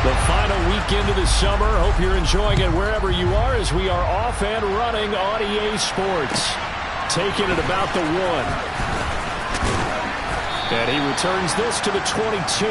The final weekend of the summer. Hope you're enjoying it wherever you are as we are off and running on EA Sports. Taking it about the 1. And he returns this to the 22.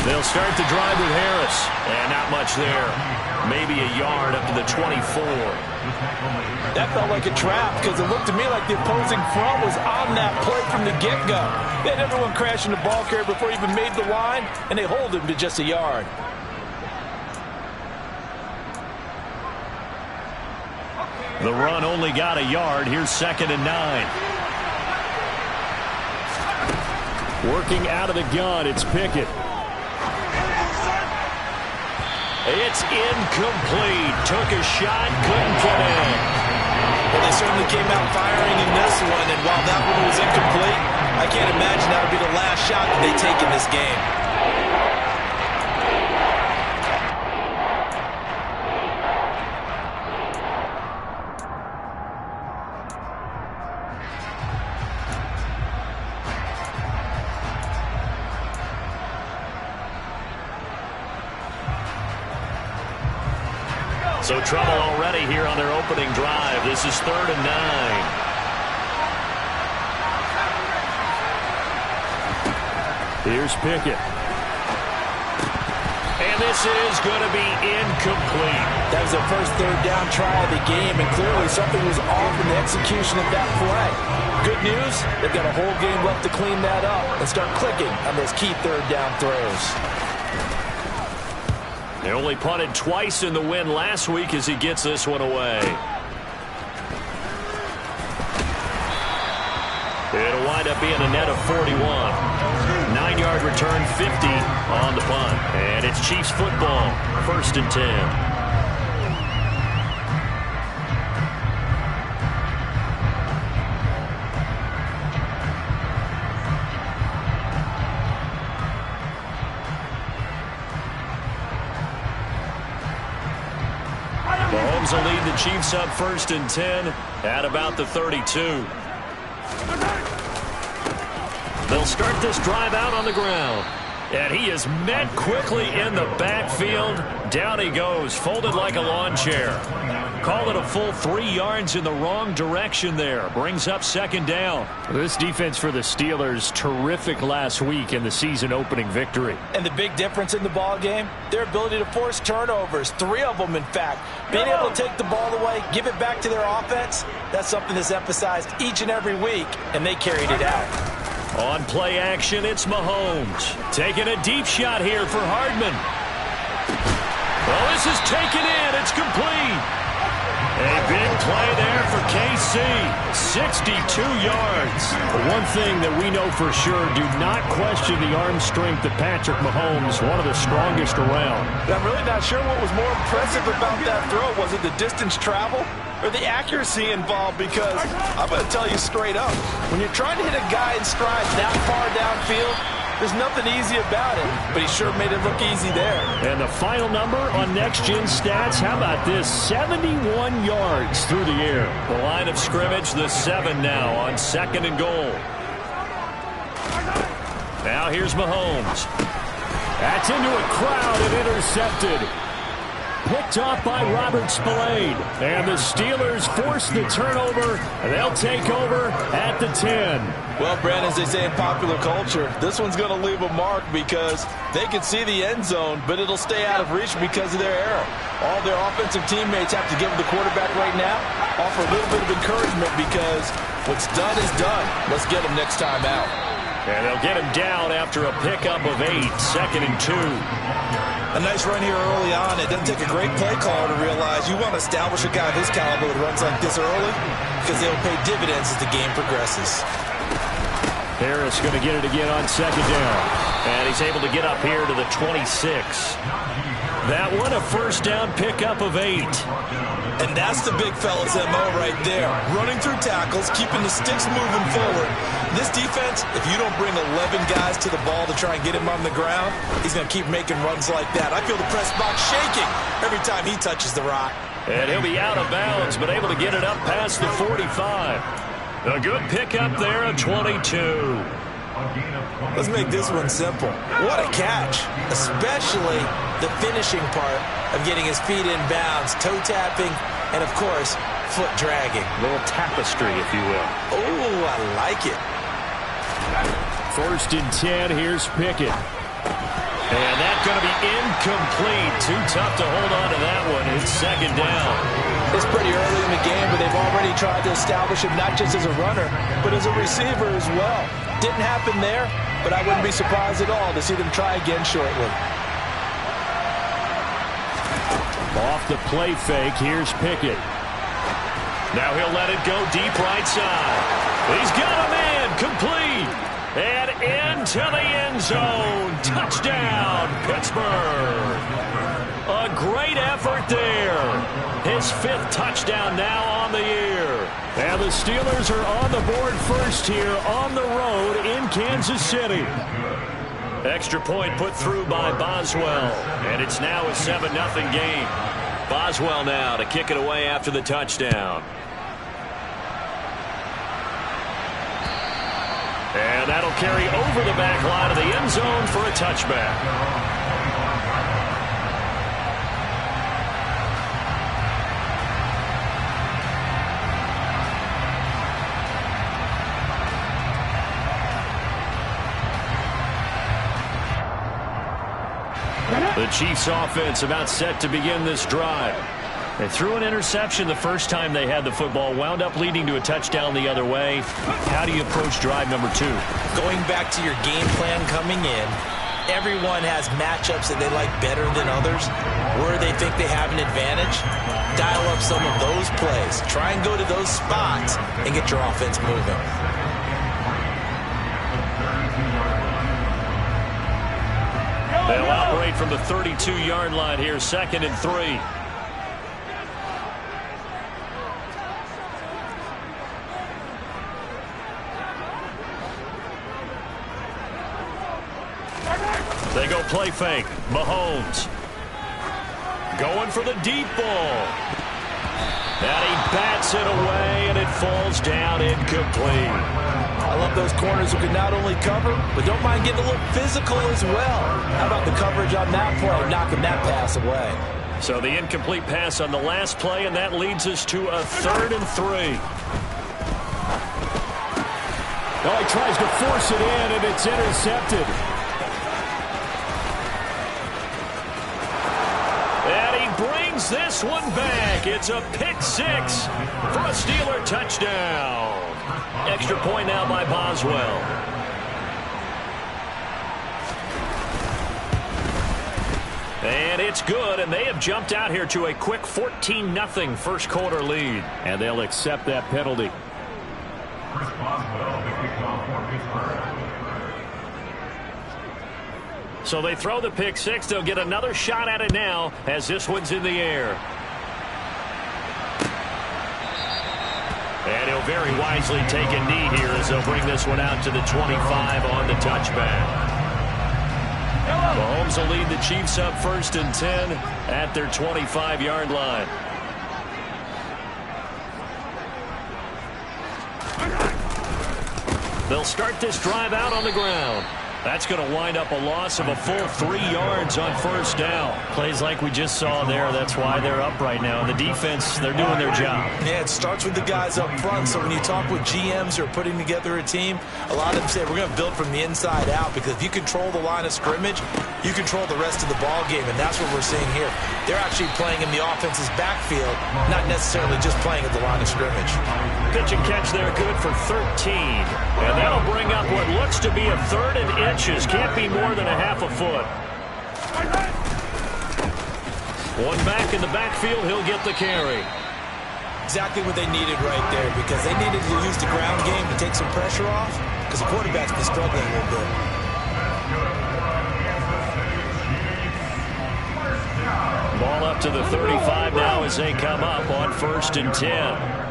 They'll start the drive with Harris. And not much there. Maybe a yard up to the 24. That felt like a trap because it looked to me like the opposing front was on that play from the get-go. They had everyone crashing the ball carrier before he even made the line, and they hold him to just a yard. The run only got a yard. Here's 2nd and 9. Working out of the gun, it's Pickett. It's incomplete. Took a shot, couldn't get in. Well, they certainly came out firing in this one, and while that one was incomplete, I can't imagine that'll be the last shot that they take in this game. So trouble already here on their opening drive. This is 3rd and 9. Here's Pickett. And this is going to be incomplete. That was their first 3rd down try of the game, and clearly something was off in the execution of that play. Good news, they've got a whole game left to clean that up and start clicking on those key 3rd down throws. They only punted twice in the win last week as he gets this one away. It'll wind up being a net of 41. 9-yard return, 50 on the punt. And it's Chiefs football, 1st and 10. Mahomes will lead the Chiefs up 1st and 10 at about the 32. They'll start this drive out on the ground. And he is met quickly in the backfield. Down he goes, folded like a lawn chair. Call it a full 3 yards in the wrong direction there. Brings up 2nd down. This defense for the Steelers, terrific last week in the season-opening victory. And the big difference in the ball game, their ability to force turnovers, 3 of them in fact. Being able to take the ball away, give it back to their offense, that's something that's emphasized each and every week, and they carried it out. On play action, it's Mahomes. Taking a deep shot here for Hardman. Well, this is taken in. It's complete. A big play there for KC. 62 yards. One thing that we know for sure, do not question the arm strength of Patrick Mahomes, one of the strongest around. But I'm really not sure what was more impressive about that throw. Was it the distance travel or the accuracy involved? Because I'm going to tell you straight up, when you're trying to hit a guy in stride that far downfield, there's nothing easy about it, but he sure made it look easy there. And the final number on Next Gen Stats, how about this? 71 yards through the air. The line of scrimmage, the 7 now on 2nd and goal. Now here's Mahomes. That's into a crowd and intercepted. picked off by Robert Spillane. And the Steelers force the turnover, and they'll take over at the 10. Well, Brandon, as they say in popular culture, this one's going to leave a mark because they can see the end zone, but it'll stay out of reach because of their error. All their offensive teammates have to give the quarterback right now, offer a little bit of encouragement because what's done is done. Let's get them next time out. And they'll get him down after a pickup of 8, 2nd and 2. A nice run here early on. It doesn't take a great play caller to realize you want to establish a guy of his caliber that runs like this early because they'll pay dividends as the game progresses. Harris going to get it again on 2nd down. And he's able to get up here to the 26. That one, a first down pickup of 8. And that's the big fella's MO right there. Running through tackles, keeping the sticks moving forward. This defense, if you don't bring 11 guys to the ball to try and get him on the ground, he's going to keep making runs like that. I feel the press box shaking every time he touches the rock. And he'll be out of bounds, but able to get it up past the 45. A good pickup there, a 22. Let's make this one simple. What a catch, especially the finishing part of getting his feet in bounds, toe tapping, and of course, foot dragging. A little tapestry, if you will. Oh, I like it. 1st and 10, here's Pickett. And that's going to be incomplete. Too tough to hold on to that one. It's 2nd down. It's pretty early in the game, but they've already tried to establish him not just as a runner, but as a receiver as well. Didn't happen there, but I wouldn't be surprised at all to see them try again shortly. Off the play fake, here's Pickett. Now he'll let it go deep right side. He's got a man, complete. And into the end zone. Touchdown, Pittsburgh. A great effort there. His 5th touchdown now on the year. And the Steelers are on the board first here on the road in Kansas City. Extra point put through by Boswell. And it's now a 7-0 game. Boswell now to kick it away after the touchdown. And that'll carry over the back line of the end zone for a touchback. The Chiefs offense about set to begin this drive. They threw an interception the first time they had the football, wound up leading to a touchdown the other way. How do you approach drive number 2? Going back to your game plan coming in, everyone has matchups that they like better than others. Where they think they have an advantage, dial up some of those plays. Try and go to those spots and get your offense moving. They'll operate from the 32-yard line here, 2nd and 3. They go play fake. Mahomes going for the deep ball. And he bats it away, and it falls down incomplete. I love those corners who can not only cover, but don't mind getting a little physical as well. How about the coverage on that play, knocking that pass away? So the incomplete pass on the last play, and that leads us to a 3rd and 3. Oh, he tries to force it in, and it's intercepted. And he brings this one back. It's a pick 6 for a Steeler touchdown. Extra point now by Boswell. And it's good, and they have jumped out here to a quick 14-0 first quarter lead. And they'll accept that penalty. So they throw the pick 6. They'll get another shot at it now as this one's in the air. And he'll very wisely take a knee here as they'll bring this one out to the 25 on the touchback. Mahomes will lead the Chiefs up 1st and 10 at their 25-yard line. They'll start this drive out on the ground. That's going to wind up a loss of a full 3 yards on first down. Plays like we just saw there. That's why they're up right now. The defense, they're doing their job. Yeah, it starts with the guys up front. So when you talk with GMs who are putting together a team, a lot of them say we're going to build from the inside out, because if you control the line of scrimmage, you control the rest of the ball game, and that's what we're seeing here. They're actually playing in the offense's backfield, not necessarily just playing at the line of scrimmage. Pitch and catch there, good for 13. And that'll bring up what looks to be a 3rd and inches. Can't be more than a half a foot. One back in the backfield, he'll get the carry. Exactly what they needed right there, because they needed to use the ground game to take some pressure off, because the quarterback's been struggling a little bit. Ball up to the 35 now as they come up on 1st and 10.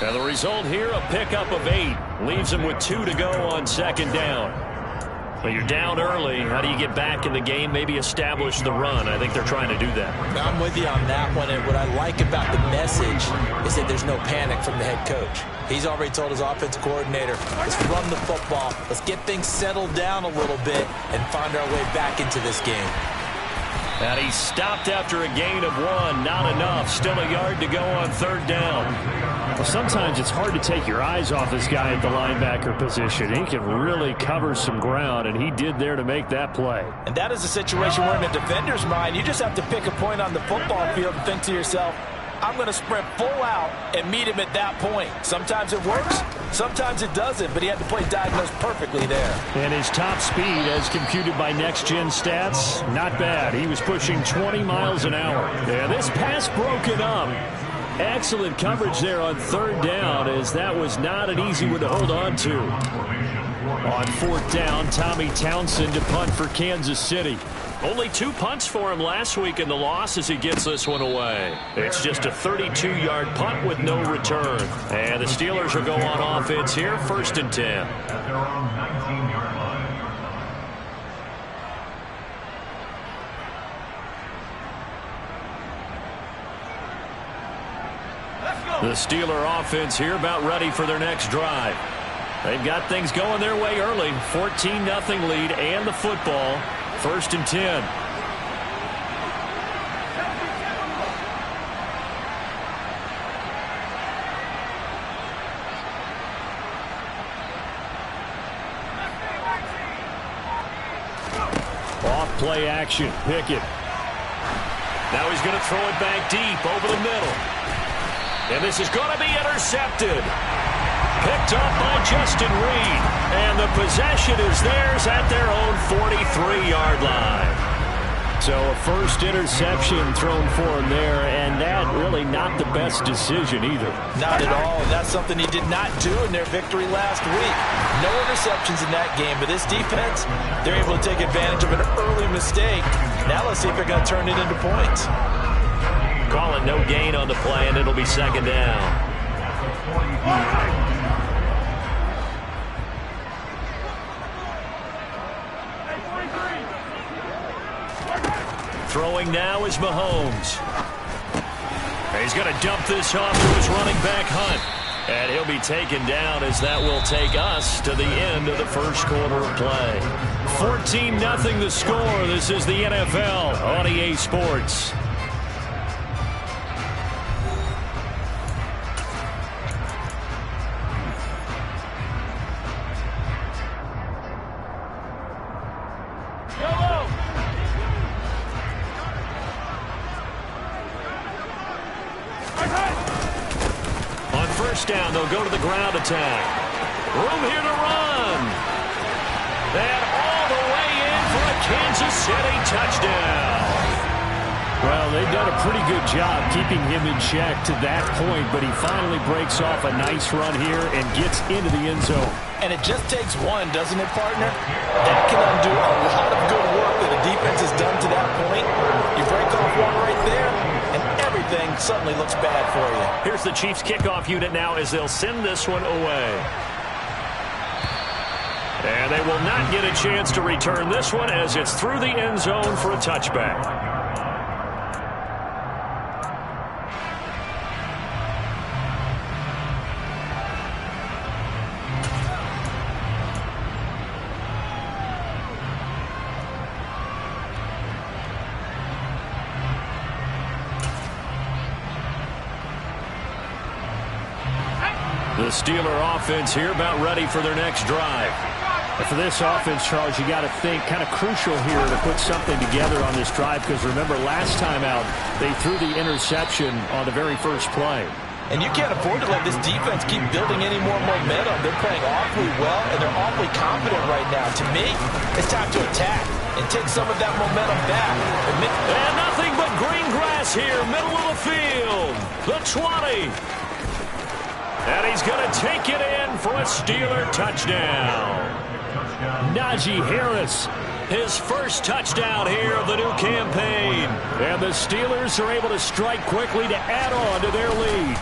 And the result here, a pickup of 8. Leaves them with 2 to go on 2nd down. But you're down early. How do you get back in the game? Maybe establish the run. I think they're trying to do that. I'm with you on that one. And what I like about the message is that there's no panic from the head coach. He's already told his offensive coordinator, let's run the football. Let's get things settled down a little bit and find our way back into this game. And he stopped after a gain of 1. Not enough. Still a yard to go on 3rd down. Well, sometimes it's hard to take your eyes off this guy at the linebacker position. He can really cover some ground, and he did there to make that play. And that is a situation where in a defender's mind, you just have to pick a point on the football field and think to yourself, I'm going to sprint full out and meet him at that point. Sometimes it works, sometimes it doesn't, but he had to play diagnosed perfectly there. And his top speed, as computed by Next Gen Stats, not bad. He was pushing 20 miles an hour. Yeah, this pass broken up. Excellent coverage there on 3rd down, as that was not an easy one to hold on to. On 4th down, Tommy Townsend to punt for Kansas City. Only 2 punts for him last week in the loss as he gets this one away. It's just a 32-yard punt with no return. And the Steelers will go on offense here, 1st and 10. The Steeler offense here about ready for their next drive. They've got things going their way early. 14-0 lead and the football. 1st and 10. Off play action. Pickett. Now he's going to throw it back deep over the middle. And this is going to be intercepted. Picked up by Justin Reed. And the possession is theirs at their own 43-yard line. So a first interception thrown for him there, and that really not the best decision either. Not at all, and that's something he did not do in their victory last week. No interceptions in that game, but this defense, they're able to take advantage of an early mistake. Now let's see if they're going to turn it into points. Calling no gain on the play, and it'll be 2nd down. Throwing now is Mahomes. He's going to dump this off to his running back, Hunt. And he'll be taken down as that will take us to the end of the first quarter of play. 14-0 the score. This is the NFL on EA Sports. Down, they'll go to the ground attack. Room here to run. And all the way in for a Kansas City touchdown. Well, they've done a pretty good job keeping him in check to that point, but he finally breaks off a nice run here and gets into the end zone. And it just takes one, doesn't it, partner? That can undo a lot of good work that the defense has done to that point. You break off one right there, and everything suddenly looks bad for you. Here's the Chiefs kickoff unit now as they'll send this one away. And they will not get a chance to return this one as it's through the end zone for a touchback. The Steeler offense here about ready for their next drive. And for this offense, Charles, you got to think kind of crucial here to put something together on this drive, because remember last time out they threw the interception on the very first play. And you can't afford to let this defense keep building any more momentum. They're playing awfully well, and they're awfully confident right now. To me, it's time to attack and take some of that momentum back. And nothing but green grass here, middle of the field. The 20. And he's going to take it in for a Steeler touchdown. Najee Harris, his first touchdown here of the new campaign. And the Steelers are able to strike quickly to add on to their lead.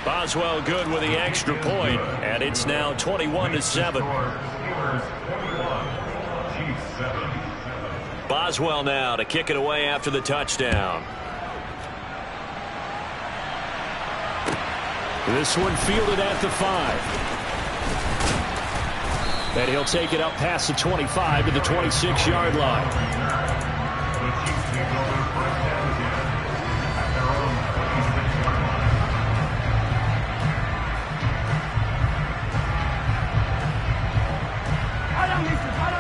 Boswell good with the extra point, and it's now 21-7. Boswell now to kick it away after the touchdown. This one fielded at the 5. And he'll take it up past the 25 to the 26-yard line.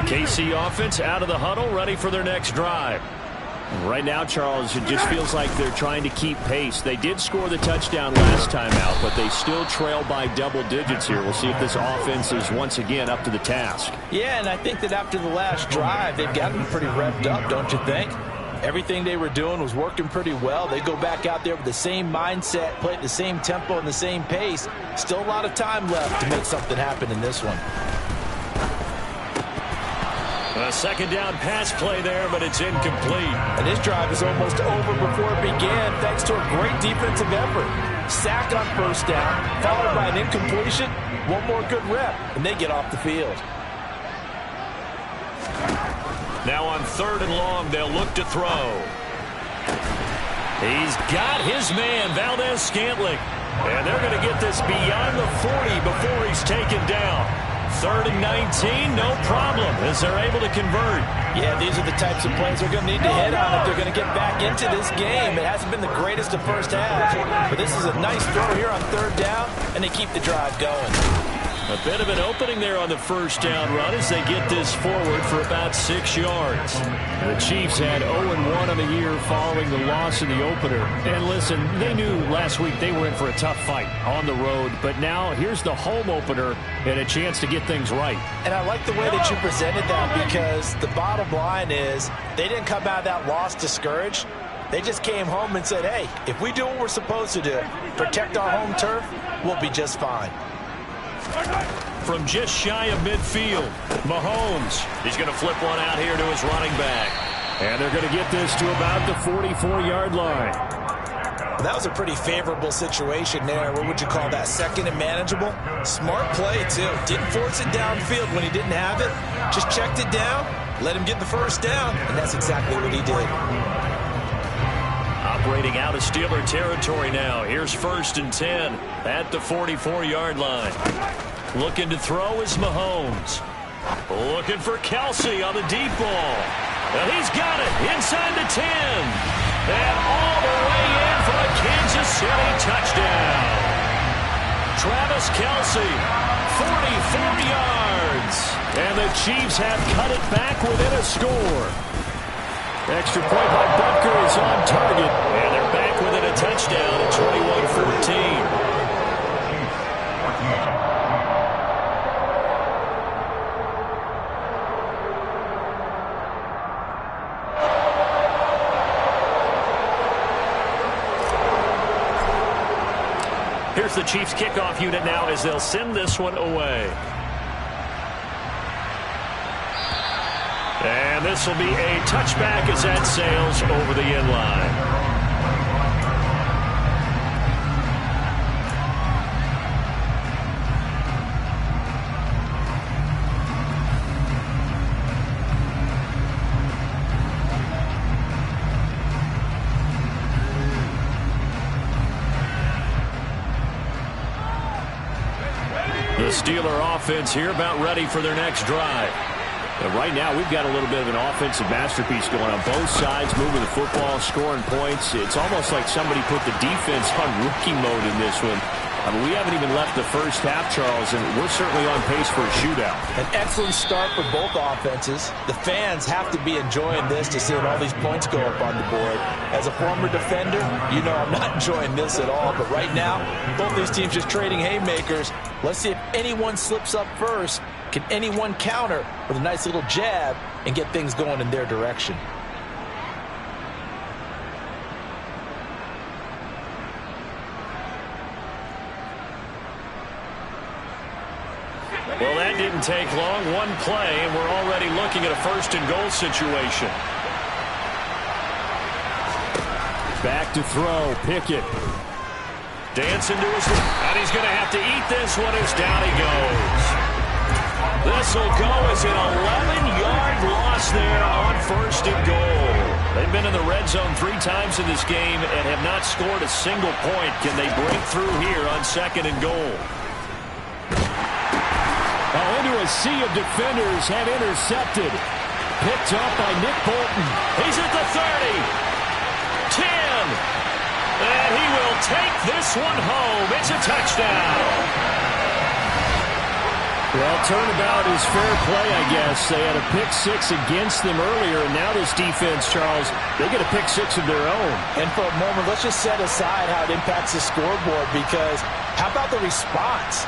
The KC offense out of the huddle, ready for their next drive. Right now, Charles, it just feels like they're trying to keep pace. They did score the touchdown last time out, but they still trail by double digits here. We'll see if this offense is once again up to the task. Yeah, and I think that after the last drive, they've got to be pretty revved up, don't you think? Everything they were doing was working pretty well. They go back out there with the same mindset, play at the same tempo and the same pace. Still a lot of time left to make something happen in this one. A second down pass play there, but it's incomplete. And this drive is almost over before it began, thanks to a great defensive effort. Sack on first down, followed by an incompletion. One more good rep, and they get off the field. Now on 3rd and long, they'll look to throw. He's got his man, Valdez-Scantling. And they're going to get this beyond the 40 before he's taken down. 3rd and 19, no problem, as they're able to convert. Yeah, these are the types of plays they're going to need to hit on if they're going to get back into this game. It hasn't been the greatest of first halves, but this is a nice throw here on 3rd down, and they keep the drive going. A bit of an opening there on the first down run as they get this forward for about 6 yards. The Chiefs had 0-1 on the year following the loss in the opener. And listen, they knew last week they were in for a tough fight on the road, but now here's the home opener and a chance to get things right. And I like the way that you presented that, because the bottom line is they didn't come out of that loss discouraged. They just came home and said, hey, if we do what we're supposed to do, protect our home turf, we'll be just fine. From just shy of midfield, Mahomes. He's going to flip one out here to his running back. And they're going to get this to about the 44-yard line. That was a pretty favorable situation there. What would you call that? Second and manageable? Smart play, too. Didn't force it downfield when he didn't have it. Just checked it down, let him get the first down, and that's exactly what he did. Operating out of Steeler territory now. Here's 1st and 10 at the 44-yard line. Looking to throw is Mahomes. Looking for Kelsey on the deep ball. And he's got it inside the 10. And all the way in for a Kansas City touchdown. Travis Kelsey, 44 yards. And the Chiefs have cut it back within a score. Extra point by Butker is on target. And they're back within a touchdown at 21-14. Here's the Chiefs kickoff unit now as they'll send this one away. And this will be a touchback as that sails over the end line. The Steeler offense here about ready for their next drive. And right now, we've got a little bit of an offensive masterpiece going on both sides, moving the football, scoring points. It's almost like somebody put the defense on rookie mode in this one. I mean, we haven't even left the first half, Charles, and we're certainly on pace for a shootout. An excellent start for both offenses. The fans have to be enjoying this to seeing all these points go up on the board. As a former defender, you know I'm not enjoying this at all. But right now, both these teams just trading haymakers. Let's see if anyone slips up first. Can anyone counter with a nice little jab and get things going in their direction? Well, that didn't take long. One play, and we're already looking at a first-and-goal situation. Back to throw. Pickett. Dancing to his left. And he's going to have to eat this one as down he goes. This will go as an 11-yard loss there on first and goal. They've been in the red zone 3 times in this game and have not scored a single point. Can they break through here on second and goal? Into a sea of defenders, had intercepted. Picked up by Nick Bolton. He's at the 30. 10. And he will take this one home. It's a touchdown. Well, turnabout is fair play, I guess. They had a pick 6 against them earlier, and now this defense, Charles, they get a pick 6 of their own. And for a moment, let's just set aside how it impacts the scoreboard, because how about the response?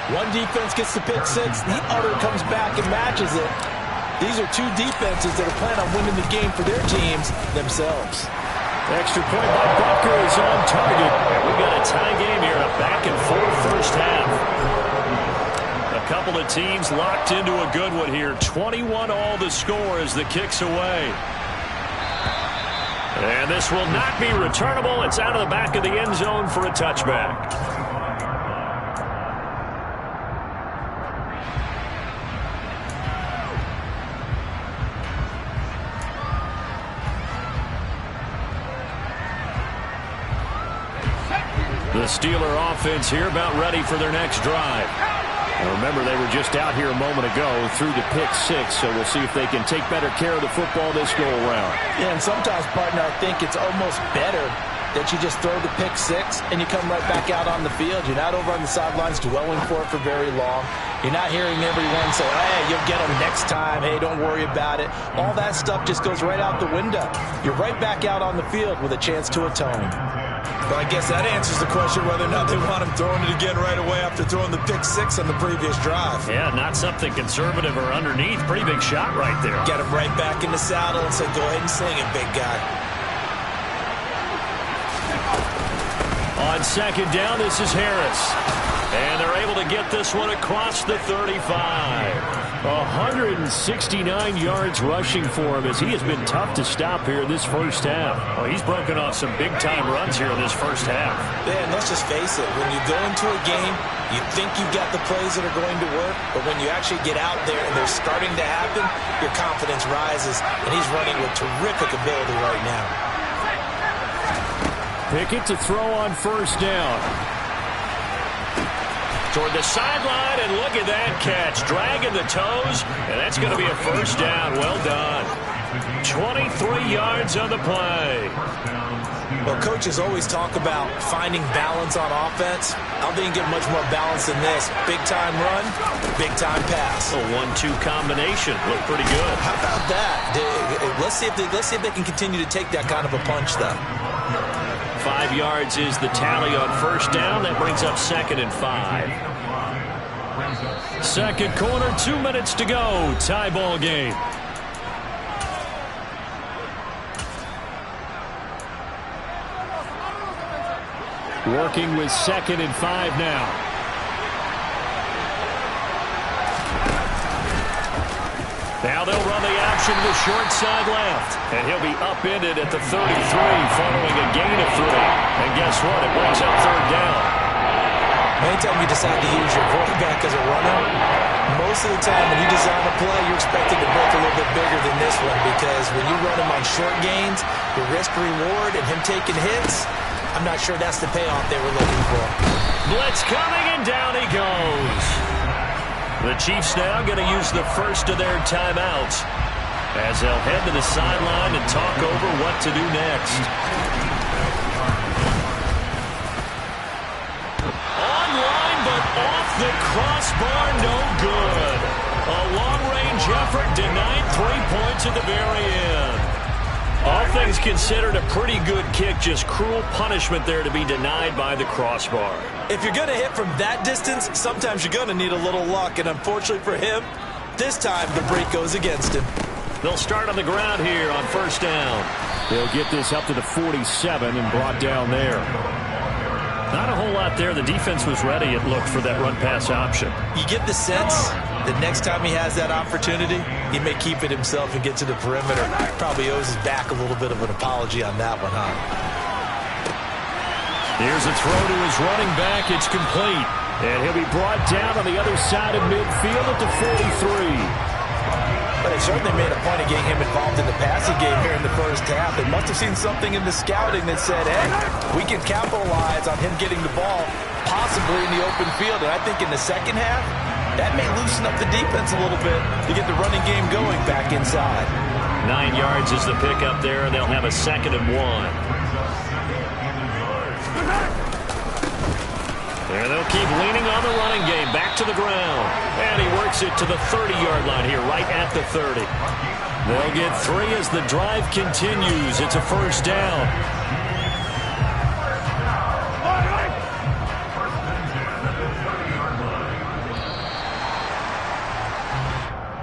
One defense gets the pick 6, the other comes back and matches it. These are 2 defenses that are planning on winning the game for their teams themselves. Extra point by Butker is on target. We've got a tie game here, a back-and-forth first half. A couple of teams locked into a good one here. 21 all the score as the kick's away. And this will not be returnable. It's out of the back of the end zone for a touchback. The Steeler offense here about ready for their next drive. And remember, they were just out here a moment ago through the pick 6, so we'll see if they can take better care of the football this go-around. Yeah, and sometimes, partner, I think it's almost better that you just throw the pick 6 and you come right back out on the field. You're not over on the sidelines dwelling for it for very long. You're not hearing everyone say, hey, you'll get them next time. Hey, don't worry about it. All that stuff just goes right out the window. You're right back out on the field with a chance to atone. Well, I guess that answers the question whether or not they want him throwing it again right away after throwing the pick 6 on the previous drive. Yeah, not something conservative or underneath. Pretty big shot right there. Get him right back in the saddle and say, go ahead and sling it, big guy. On second down, this is Harris. And they're able to get this one across the 35. 169 yards rushing for him as he has been tough to stop here in this first half. Well, he's broken off some big-time runs here in this first half. Yeah, and let's just face it. When you go into a game, you think you've got the plays that are going to work, but when you actually get out there and they're starting to happen, your confidence rises, and he's running with terrific ability right now. Pickett to throw on first down. Toward the sideline, and look at that catch. Dragging the toes, and that's going to be a first down. Well done. 23 yards on the play. Well, coaches always talk about finding balance on offense. I don't think you get much more balance than this. Big-time run, big-time pass. A 1-2 combination. Looked pretty good. How about that? Let's see if they can continue to take that kind of a punch, though. 5 yards is the tally on first down. That brings up second and 5. Second quarter, 2 minutes to go. Tie ball game. Working with second and 5 now. Now they'll run the option with short side left. And he'll be upended at the 33 following a gain of 3. And guess what? It brings up third down. Anytime you decide to use your quarterback as a runner, most of the time when you design a play, you're expected to break a little bit bigger than this one, because when you run him on short gains, the risk-reward and him taking hits, I'm not sure that's the payoff they were looking for. Blitz coming, and down he goes. The Chiefs now going to use the first of their timeouts as they'll head to the sideline and talk over what to do next. On Off the crossbar, no good. A long-range effort denied 3 points at the very end. All things considered, a pretty good kick, just cruel punishment there to be denied by the crossbar. If you're going to hit from that distance, sometimes you're going to need a little luck, and unfortunately for him, this time the break goes against him. They'll start on the ground here on first down. They'll get this up to the 47 and brought down there. Not a whole lot there. The defense was ready, it looked, for that run-pass option. You get the sense that next time he has that opportunity, he may keep it himself and get to the perimeter. Probably owes his back a little bit of an apology on that one, huh? Here's a throw to his running back. It's complete. And he'll be brought down on the other side of midfield at the 43. But they certainly made a point of getting him involved in the passing game here in the first half. They must have seen something in the scouting that said, hey, we can capitalize on him getting the ball possibly in the open field. And I think in the second half, that may loosen up the defense a little bit to get the running game going back inside. 9 yards is the pickup there, and they'll have a 2nd and 1. And they'll keep leaning on the running game. Back to the ground. And he works it to the 30-yard line here, right at the 30. They'll get 3 as the drive continues. It's a first down.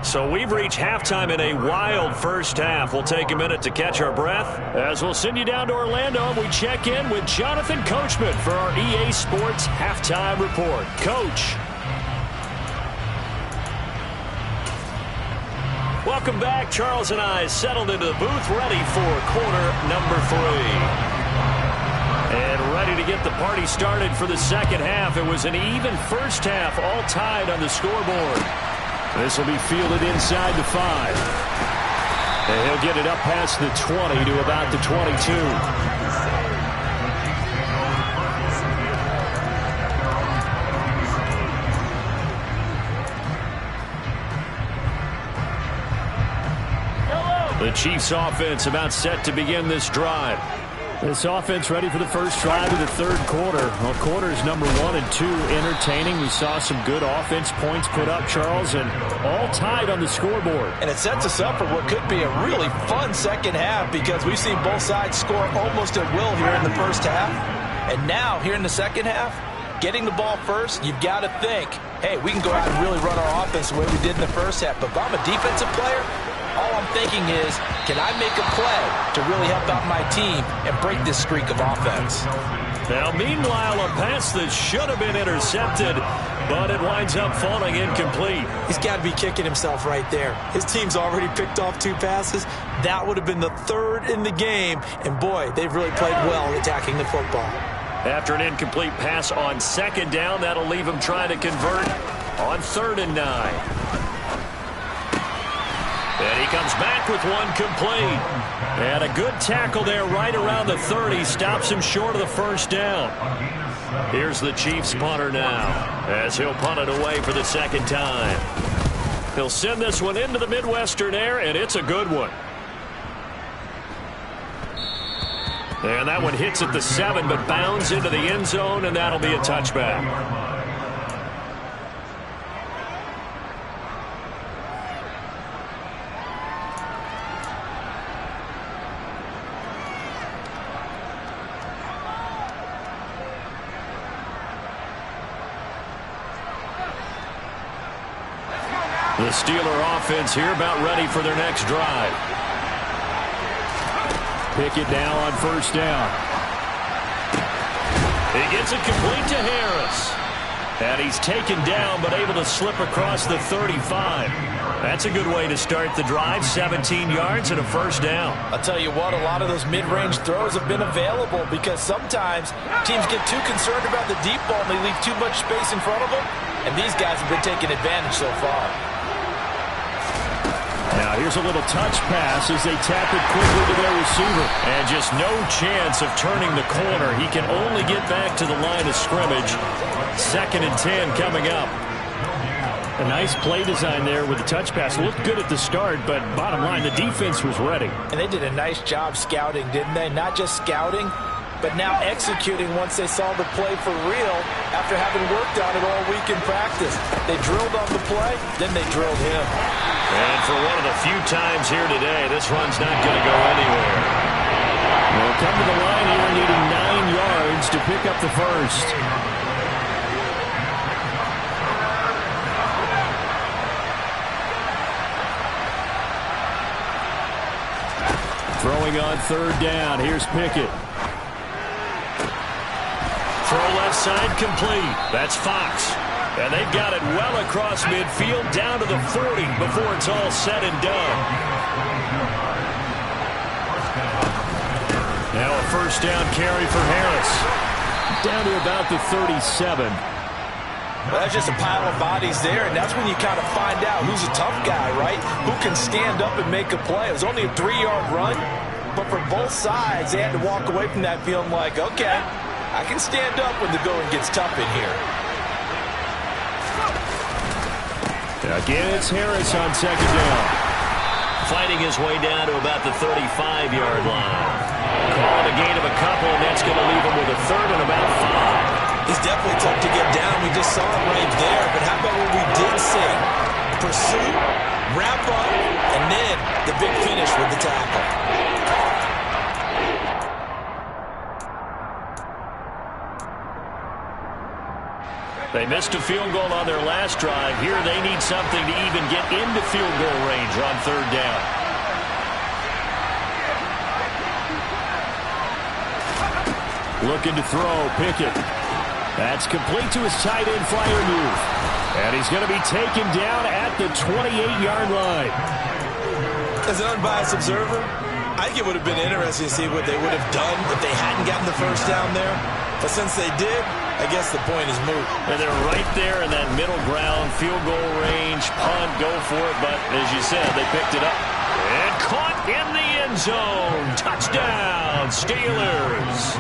So we've reached halftime in a wild first half. We'll take a minute to catch our breath as we'll send you down to Orlando and we check in with Jonathan Coachman for our EA Sports Halftime Report. Coach. Welcome back. Charles and I settled into the booth, ready for quarter number 3. And ready to get the party started for the second half. It was an even first half, all tied on the scoreboard. This will be fielded inside the 5. And he'll get it up past the 20 to about the 22. The Chiefs offense about set to begin this drive. This offense ready for the first drive of the third quarter. Well, quarters number 1 and 2 entertaining. We saw some good offense points put up, Charles, and all tied on the scoreboard. And it sets us up for what could be a really fun second half because we've seen both sides score almost at will here in the first half. And now, here in the second half, getting the ball first, you've got to think, hey, we can go out and really run our offense the way we did in the first half. But if I'm a defensive player, all I'm thinking is, can I make a play to really help out my team and break this streak of offense? Now, meanwhile, a pass that should have been intercepted, but it winds up falling incomplete. He's got to be kicking himself right there. His team's already picked off 2 passes. That would have been the 3rd in the game. And, boy, they've really played well attacking the football. After an incomplete pass on 2nd down, that'll leave him trying to convert on 3rd and 9. And he comes back with one complete. And a good tackle there right around the 30. Stops him short of the first down. Here's the Chiefs punter now as he'll punt it away for the 2nd time. He'll send this one into the Midwestern air, and it's a good one. And that one hits at the 7, but bounds into the end zone, and that'll be a touchback. The Steeler offense here about ready for their next drive. Pick it now on first down. He gets it complete to Harris. And he's taken down but able to slip across the 35. That's a good way to start the drive. 17 yards and a first down. I'll tell you what, a lot of those mid-range throws have been available because sometimes teams get too concerned about the deep ball and they leave too much space in front of them. And these guys have been taking advantage so far. Now here's a little touch pass as they tap it quickly to their receiver. And just no chance of turning the corner. He can only get back to the line of scrimmage. 2nd and 10 coming up. A nice play design there with the touch pass. Looked good at the start, but bottom line, the defense was ready. And they did a nice job scouting, didn't they? Not just scouting, but now executing once they saw the play for real after having worked on it all week in practice. They drilled on the play, then they drilled him. And for one of the few times here today, this run's not going to go anywhere. We'll come to the line here needing 9 yards to pick up the first. Throwing on 3rd down. Here's Pickett. Throw left side complete. That's Fox. And they've got it well across midfield down to the 40 before it's all said and done. Now a 1st down carry for Harris. Down to about the 37. Well, that's just a pile of bodies there, and that's when you kind of find out who's a tough guy, right? Who can stand up and make a play. It was only a 3-yard run, but for both sides, they had to walk away from that feeling like, okay, I can stand up when the going gets tough in here. Again, it's Harris on 2nd down. Fighting his way down to about the 35-yard line. Call it a gain of a couple, and that's going to leave him with a 3rd and about 5. He's definitely tough to get down. We just saw it right there. But how about what we did see? Pursuit, wrap up, and then the big finish with the tackle. They missed a field goal on their last drive. Here they need something to even get into field goal range on 3rd down. Looking to throw, Pickett. That's complete to his tight end flyer move. And he's going to be taken down at the 28-yard line. As an unbiased observer, I think it would have been interesting to see what they would have done if they hadn't gotten the 1st down there. But since they did, I guess the point is moot. And they're right there in that middle ground, field goal range, punt, go for it. But as you said, they picked it up. And caught in the end zone. Touchdown, Steelers.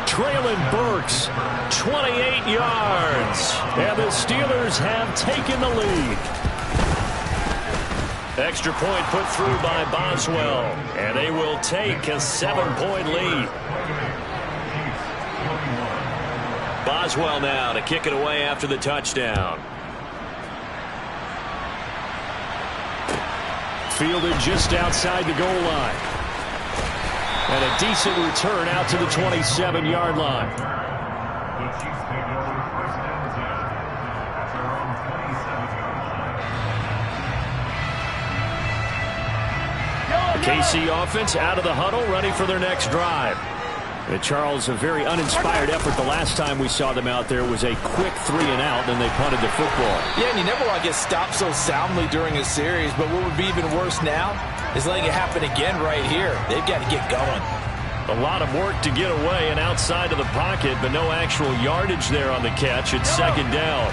Traylon Burks, 28 yards. And the Steelers have taken the lead. Extra point put through by Boswell. And they will take a 7-point lead. Boswell now to kick it away after the touchdown. Fielded just outside the goal line. And a decent return out to the 27-yard line. The KC offense out of the huddle, ready for their next drive. Charles, a very uninspired effort the last time we saw them out there was a quick 3-and-out, and they punted the football. Yeah, and you never want to get stopped so soundly during a series, but what would be even worse now is letting it happen again right here. They've got to get going. A lot of work to get away and outside of the pocket, but no actual yardage there on the catch. It's 2nd down.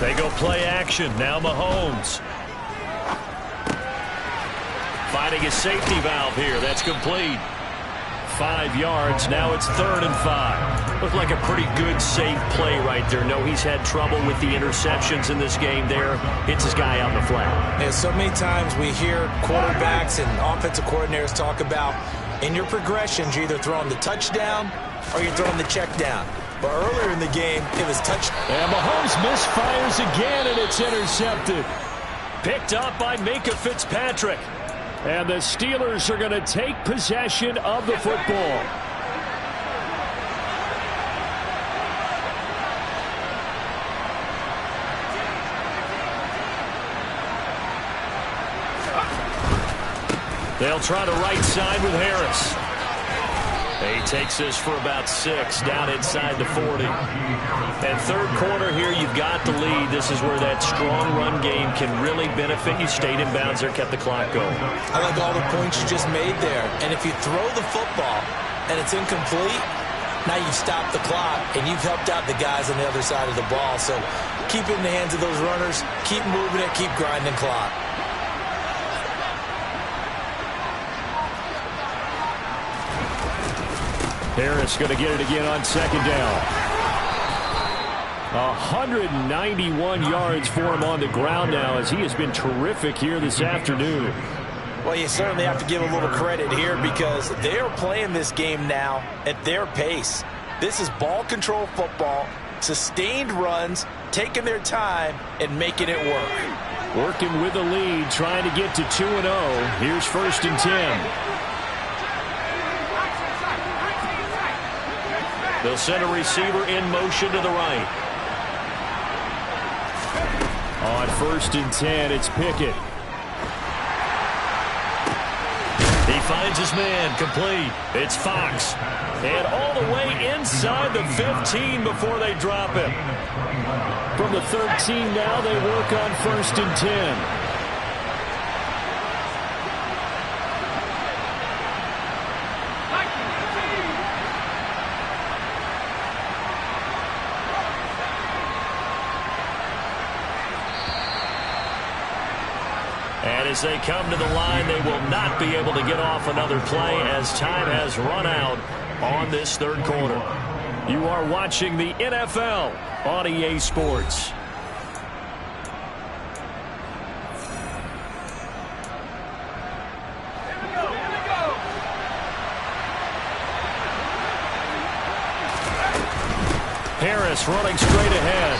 They go play action. Now Mahomes. Finding a safety valve here. That's complete. 5 yards. Now it's 3rd and 5. Looked like a pretty good, safe play right there. No, he's had trouble with the interceptions in this game there. Hits his guy out in the flat. Yeah, so many times we hear quarterbacks and offensive coordinators talk about in your progressions, you're either throwing the touchdown or you're throwing the check down. But earlier in the game, it was touchdown. And Mahomes misfires again, and it's intercepted. Picked up by Minkah Fitzpatrick. And the Steelers are going to take possession of the football. They'll try the right side with Harris. He takes this for about 6 down inside the 40. And 3rd quarter here, you've got the lead. This is where that strong run game can really benefit you. Stayed in bounds there, kept the clock going. I like all the points you just made there. And if you throw the football and it's incomplete, now you've stopped the clock and you've helped out the guys on the other side of the ball. So keep it in the hands of those runners. Keep moving it. Keep grinding clock. Harris going to get it again on 2nd down. 191 yards for him on the ground now as he has been terrific here this afternoon. Well, you certainly have to give a little credit here because they are playing this game now at their pace. This is ball control football, sustained runs, taking their time, and making it work. Working with the lead, trying to get to 2-0. Here's 1st and 10. They'll send a receiver in motion to the right. On 1st and 10, it's Pickett. He finds his man, complete. It's Fox. And all the way inside the 15 before they drop him. From the 13 now, they work on 1st and 10. And as they come to the line, they will not be able to get off another play as time has run out on this 3rd quarter. You are watching the NFL on EA Sports. Harris running straight ahead.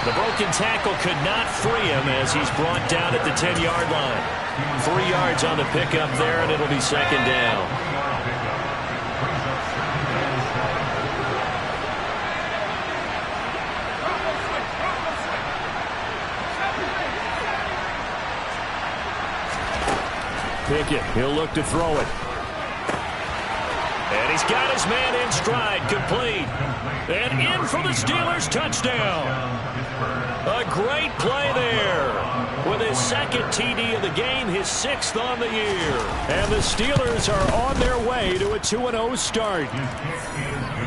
The broken tackle could not free him as he's brought down at the 10-yard line. 3 yards on the pickup there, and it'll be 2nd down. Pickett, he'll look to throw it. And he's got his man in stride, complete. And in for the Steelers, touchdown. A great play there. With his 2nd TD of the game, his 6th on the year. And the Steelers are on their way to a 2-0 start.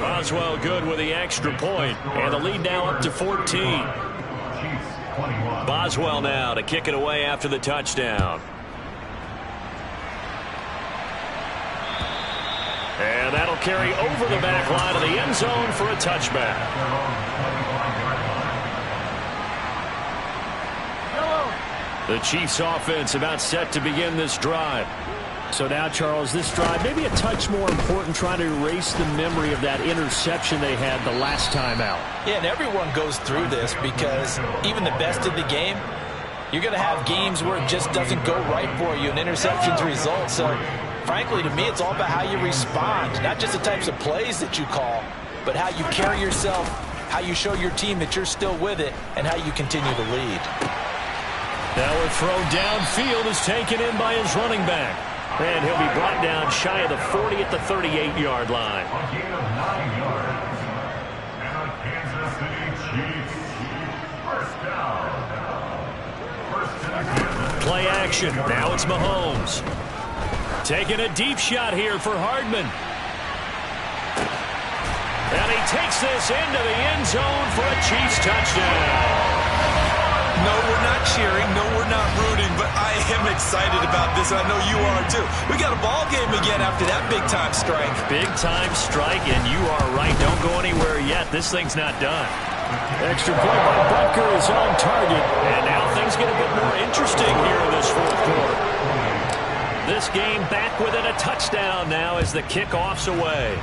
Boswell good with the extra point. And the lead now up to 14. Boswell now to kick it away after the touchdown. And that'll carry over the back line of the end zone for a touchback. The Chiefs offense about set to begin this drive. So now, Charles, this drive maybe a touch more important, trying to erase the memory of that interception they had the last time out. Yeah, and everyone goes through this because even the best in the game, you're going to have games where it just doesn't go right for you and interceptions result. So, frankly, to me, it's all about how you respond, not just the types of plays that you call, but how you carry yourself, how you show your team that you're still with it, and how you continue to lead. Now a throw downfield is taken in by his running back. And he'll be brought down shy of the 40 at the 38-yard line. Play action. Now it's Mahomes. Taking a deep shot here for Hardman. And he takes this into the end zone for a Chiefs touchdown. No, we're not cheering. No, we're not rooting. But I am excited about this, and I know you are too. We got a ball game again after that big-time strike. Big-time strike, and you are right. Don't go anywhere yet. This thing's not done. Extra point by Butker is on target. And now things get a bit more interesting here in this 4th quarter. This game back within a touchdown now as the kickoff's away.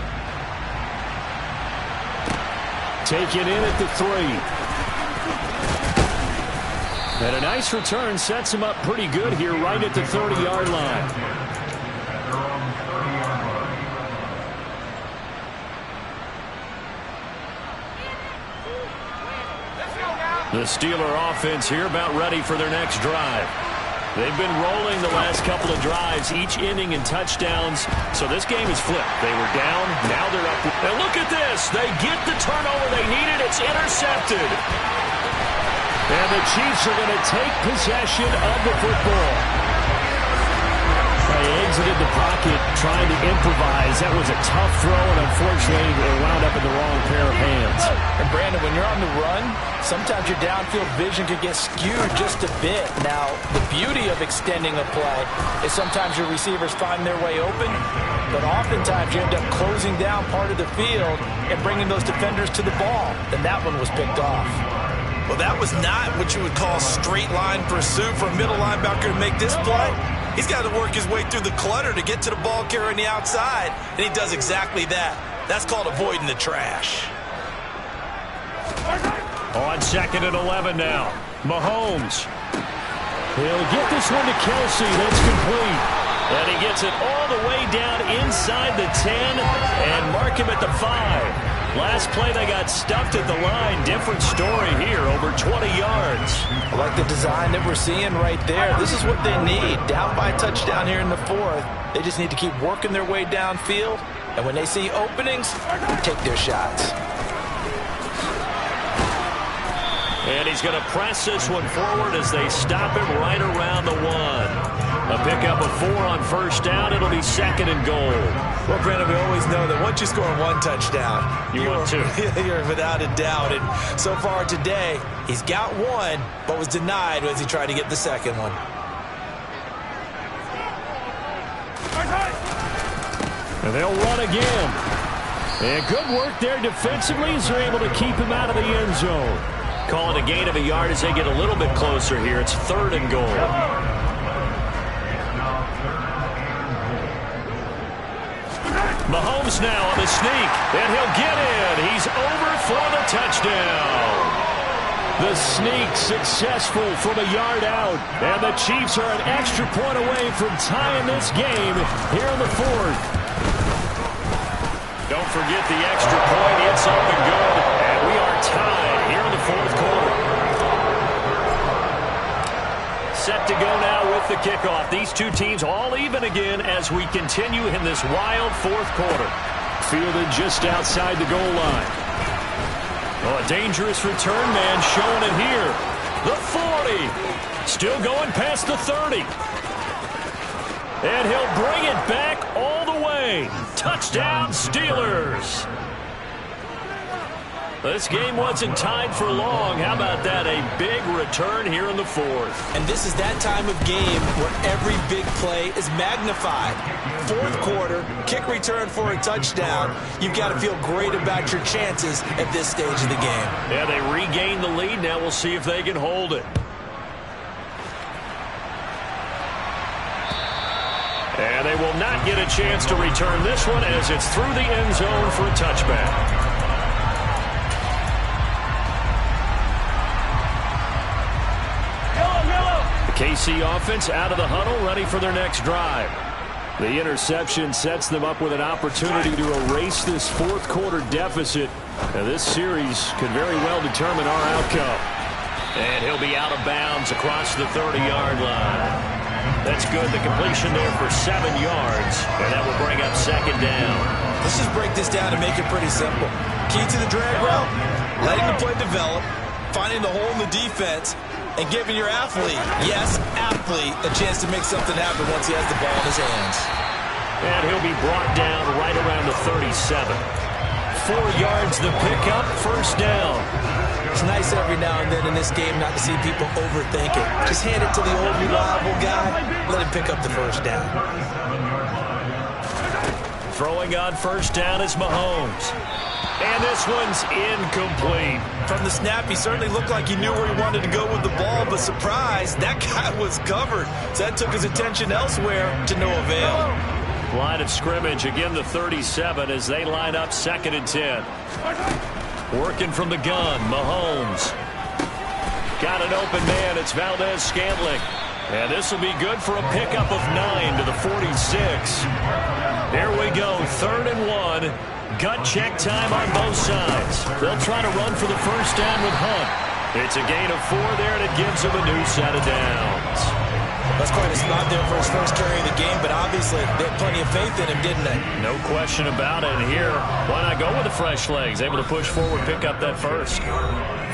Taken in at the 3. And a nice return sets him up pretty good here right at the 30-yard line. The Steeler offense here about ready for their next drive. They've been rolling the last couple of drives, each ending in touchdowns. So this game is flipped. They were down, now they're up. And look at this. They get the turnover they needed. It's intercepted. And the Chiefs are going to take possession of the football. They exited the pocket trying to improvise. That was a tough throw, and unfortunately, it wound up in the wrong pair of hands. And, Brandon, when you're on the run, sometimes your downfield vision could get skewed just a bit. Now, the beauty of extending a play is sometimes your receivers find their way open, but oftentimes you end up closing down part of the field and bringing those defenders to the ball. And that one was picked off. Well, that was not what you would call straight line pursuit for a middle linebacker to make this play. He's got to work his way through the clutter to get to the ball carrier on the outside, and he does exactly that. That's called avoiding the trash. On 2nd and 11 now. Mahomes. He'll get this one to Kelsey. That's complete. And he gets it all the way down inside the 10 and mark him at the 5. Last play, they got stuffed at the line. Different story here, over 20 yards. I like the design that we're seeing right there. This is what they need. Down by a touchdown here in the 4th. They just need to keep working their way downfield. And when they see openings, take their shots. And he's going to press this one forward as they stop him right around the 1. A pickup of 4 on first down. It'll be 2nd and goal. Well, Brandon, we always know that once you score 1 touchdown, you want 2. You're without a doubt. And so far today, he's got 1, but was denied as he tried to get the 2nd one. And they'll run again. And good work there defensively as they're able to keep him out of the end zone. Call it a gain of a yard as they get a little bit closer here. It's 3rd and goal. Mahomes now on the sneak, and he'll get in. He's over for the touchdown. The sneak successful from a yard out, and the Chiefs are an extra point away from tying this game here in the 4th. Don't forget the extra point. It's up and good, and we are tied here in the 4th quarter. Set to go now with the kickoff. These two teams all even again as we continue in this wild 4th quarter. Fielded just outside the goal line. Oh, a dangerous return man showing it here. The 40. Still going past the 30. And he'll bring it back all the way. Touchdown, Steelers. This game wasn't tied for long. How about that? A big return here in the 4th. And this is that time of game where every big play is magnified. 4th quarter, kick return for a touchdown. You've got to feel great about your chances at this stage of the game. Yeah, they regain the lead. Now we'll see if they can hold it. And they will not get a chance to return this one as it's through the end zone for a touchback. KC offense out of the huddle, ready for their next drive. The interception sets them up with an opportunity to erase this 4th quarter deficit. Now, this series could very well determine our outcome. And he'll be out of bounds across the 30-yard line. That's good. The completion there for 7 yards, and that will bring up 2nd down. Let's just break this down and make it pretty simple. Key to the drag route, letting the play develop, finding the hole in the defense, and giving your athlete, yes, athlete, a chance to make something happen once he has the ball in his hands. And he'll be brought down right around the 37. 4 yards the pickup, 1st down. It's nice every now and then in this game not to see people overthink it. Just hand it to the old reliable guy, let him pick up the 1st down. Throwing on 1st down is Mahomes. And this one's incomplete. From the snap, he certainly looked like he knew where he wanted to go with the ball, but surprise, that guy was covered. So that took his attention elsewhere to no avail. Line of scrimmage, again the 37 as they line up 2nd and 10. Working from the gun, Mahomes. Got an open man, it's Valdez-Scantling. And this will be good for a pickup of 9 to the 46. Here we go, 3rd and 1. Gut check time on both sides. They'll try to run for the 1st down with Hunt. It's a gain of 4 there, and it gives them a new set of downs. That's quite a spot there for his first carry of the game, but obviously they had plenty of faith in him, didn't they? No question about it. And here, why not go with the fresh legs? Able to push forward, pick up that 1st.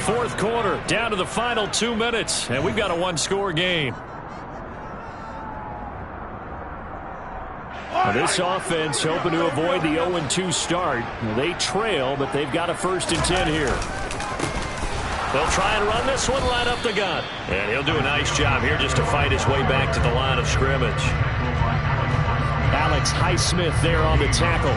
4th quarter, down to the final 2 minutes, and we've got a 1-score game. Now this offense hoping to avoid the 0-2 start. They trail, but they've got a 1st and 10 here. They'll try and run this one right up the gut. And he'll do a nice job here just to fight his way back to the line of scrimmage. Alex Highsmith there on the tackle.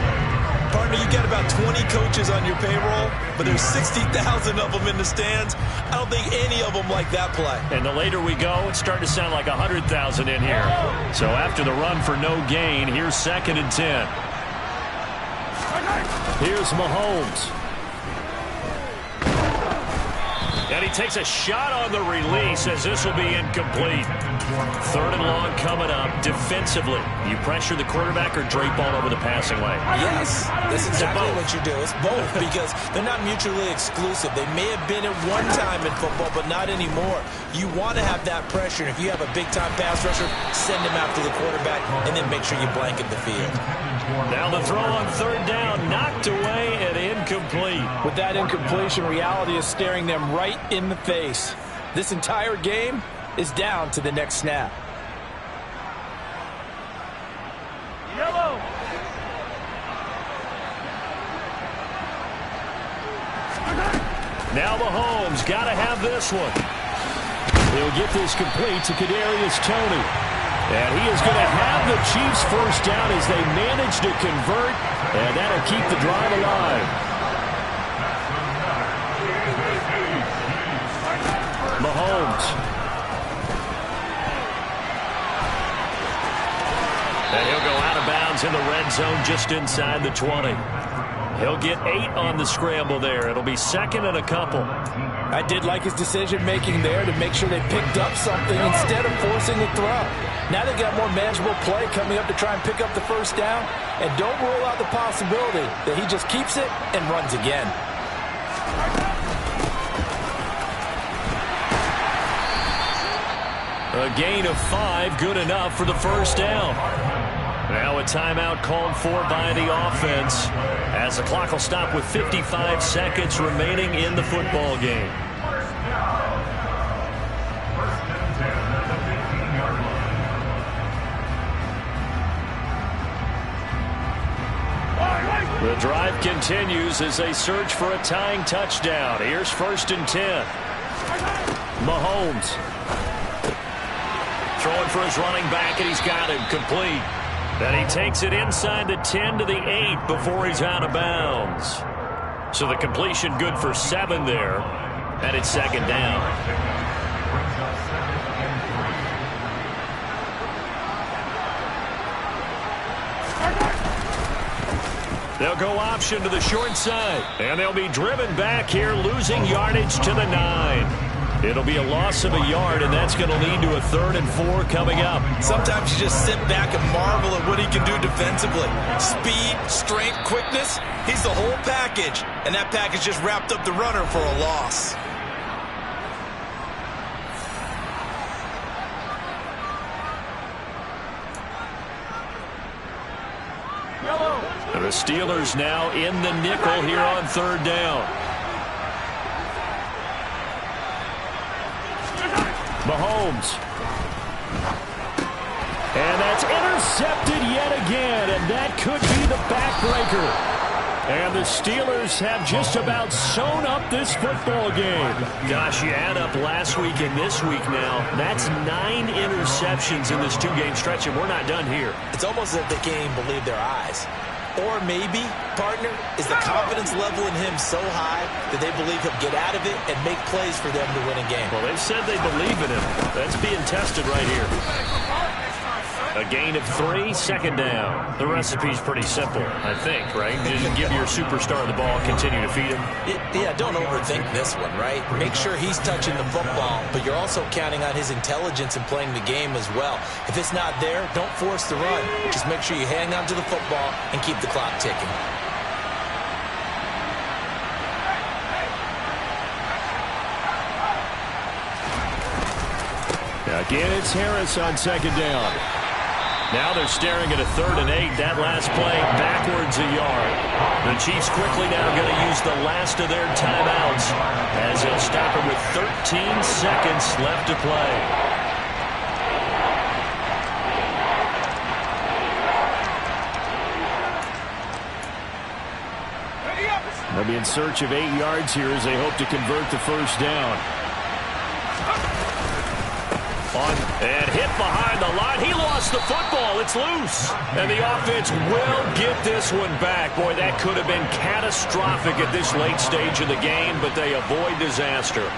Partner, you got about 20 coaches on your payroll, but there's 60,000 of them in the stands. I don't think any of them like that play. And the later we go, it's starting to sound like 100,000 in here. So after the run for no gain, here's 2nd and 10. Here's Mahomes. And he takes a shot on the release as this will be incomplete. 3rd and long coming up. Defensively, you pressure the quarterback or drape all over the passing lane? Yes, that's exactly what you do. It's both because they're not mutually exclusive. They may have been at one time in football, but not anymore. You want to have that pressure. And if you have a big-time pass rusher, send him after the quarterback and then make sure you blanket the field. Now the throw on 3rd down, knocked away and incomplete. With that incompletion, reality is staring them right in the face. This entire game is down to the next snap. Yellow. Now Mahomes got to have this one. He'll get this complete to Kadarius Toney. And he is going to have the Chiefs first down as they manage to convert, and that'll keep the drive alive. Mahomes. And he'll go out of bounds in the red zone just inside the 20. He'll get 8 on the scramble there. It'll be 2nd and a couple. I did like his decision-making there to make sure they picked up something instead of forcing the throw. Now they've got more manageable play coming up to try and pick up the first down. And don't rule out the possibility that he just keeps it and runs again. A gain of 5, good enough for the first down. Now a timeout called for by the offense as the clock will stop with 55 seconds remaining in the football game. The drive continues as they search for a tying touchdown. Here's 1st and 10. Mahomes throwing for his running back, and he's got him complete. And he takes it inside the 10 to the 8 before he's out of bounds. So the completion good for 7 there, and it's 2nd down. They'll go option to the short side, and they'll be driven back here, losing yardage to the 9. It'll be a loss of a yard, and that's going to lead to a 3rd and 4 coming up. Sometimes you just sit back and marvel at what he can do defensively. Speed, strength, quickness, he's the whole package. And that package just wrapped up the runner for a loss. And the Steelers now in the nickel here on 3rd down. Mahomes. And that's intercepted yet again, and that could be the backbreaker. And the Steelers have just about sewn up this football game. Gosh, you add up last week and this week now, that's 9 interceptions in this 2-game stretch, and we're not done here. It's almost as if they can't even believe their eyes. Or maybe, partner, is the confidence level in him so high that they believe he'll get out of it and make plays for them to win a game. Well, they've said they believe in him. That's being tested right here. A gain of 3, 2nd down. The recipe's pretty simple, I think, right? Just give your superstar the ball, continue to feed him. Yeah, don't overthink this one, right? Make sure he's touching the football, but you're also counting on his intelligence in playing the game as well. If it's not there, don't force the run. Just make sure you hang on to the football and keep the clock ticking. Again, it's Harris on 2nd down. Now they're staring at a 3rd and 8. That last play backwards a yard. The Chiefs quickly now going to use the last of their timeouts as they'll stop it with 13 seconds left to play. They'll be in search of 8 yards here as they hope to convert the first down. And hit behind the line. He lost the football. It's loose. And the offense will get this one back. Boy, that could have been catastrophic at this late stage of the game, but they avoid disaster.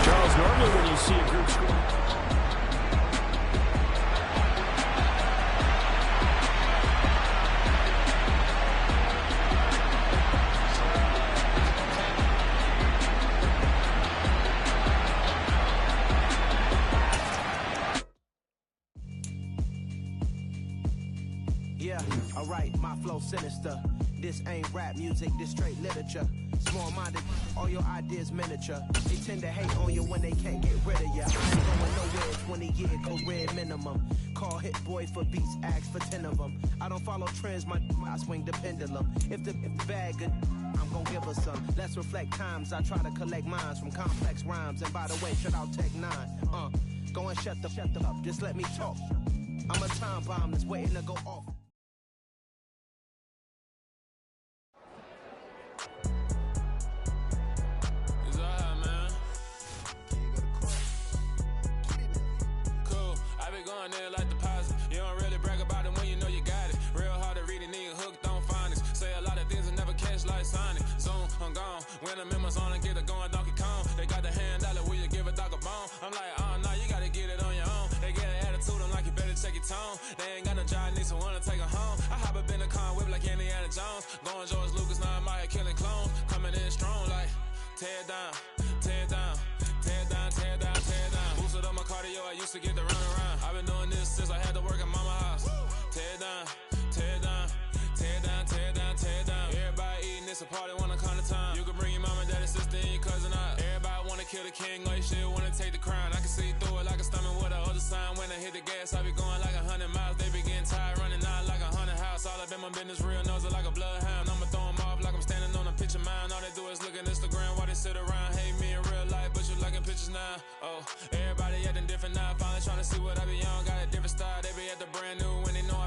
Charles, normally when you see a group score, alright, my flow sinister. This ain't rap music, this straight literature. Small-minded, all your ideas miniature. They tend to hate on you when they can't get rid of ya. Ain't going nowhere, 20-year career minimum. Call Hit Boy for beats, ask for 10 of them. I don't follow trends, I swing the pendulum. If the bag good, I'm gon' give her some. Let's reflect times, I try to collect minds from complex rhymes. And by the way, shout out Tech 9. Go and shut the up, just let me talk. I'm a time bomb that's waiting to go off. There like deposit. You don't really brag about it when you know you got it. Real hard to read it, nigga hooked on finance. Say a lot of things and never catch like Sonic. Zoom, I'm gone. When the members on and get it going Donkey Kong. They got the hand dollar, will you give a dog a bone? I'm like, nah, you gotta get it on your own. They get an attitude, I'm like, you better check your tone. They ain't got no job, need someone to take her home. I hop up in the car, whip like Indiana Jones. Going George Lucas, now I'm out here killing clones. Coming in strong like, tear down, tear down, tear down, tear down, tear down. Boosted up my cardio, I used to get the run around. I've been doing this since I had to work at mama house. Tear down, tear down, tear down, tear down, tear down. Everybody eating, it's a party, wanna come to time. You can bring your mama, daddy, sister, and your cousin out. Everybody wanna kill the king, like shit, wanna take the crown. I can see through it like a stomach with a other sign. When I hit the gas, I be going like 100 miles. They be getting tired, running out like 100 house. All up in my business, real nose like a bloodhound. I'ma throw 'em off like I'm standing on a picture mound. All they do is look at Instagram while they sit around. Hate me in real life, but you liking pictures now. Oh, everybody acting different now. Finally trying to see what I be on. Got a different style, they be at the brand new when they know I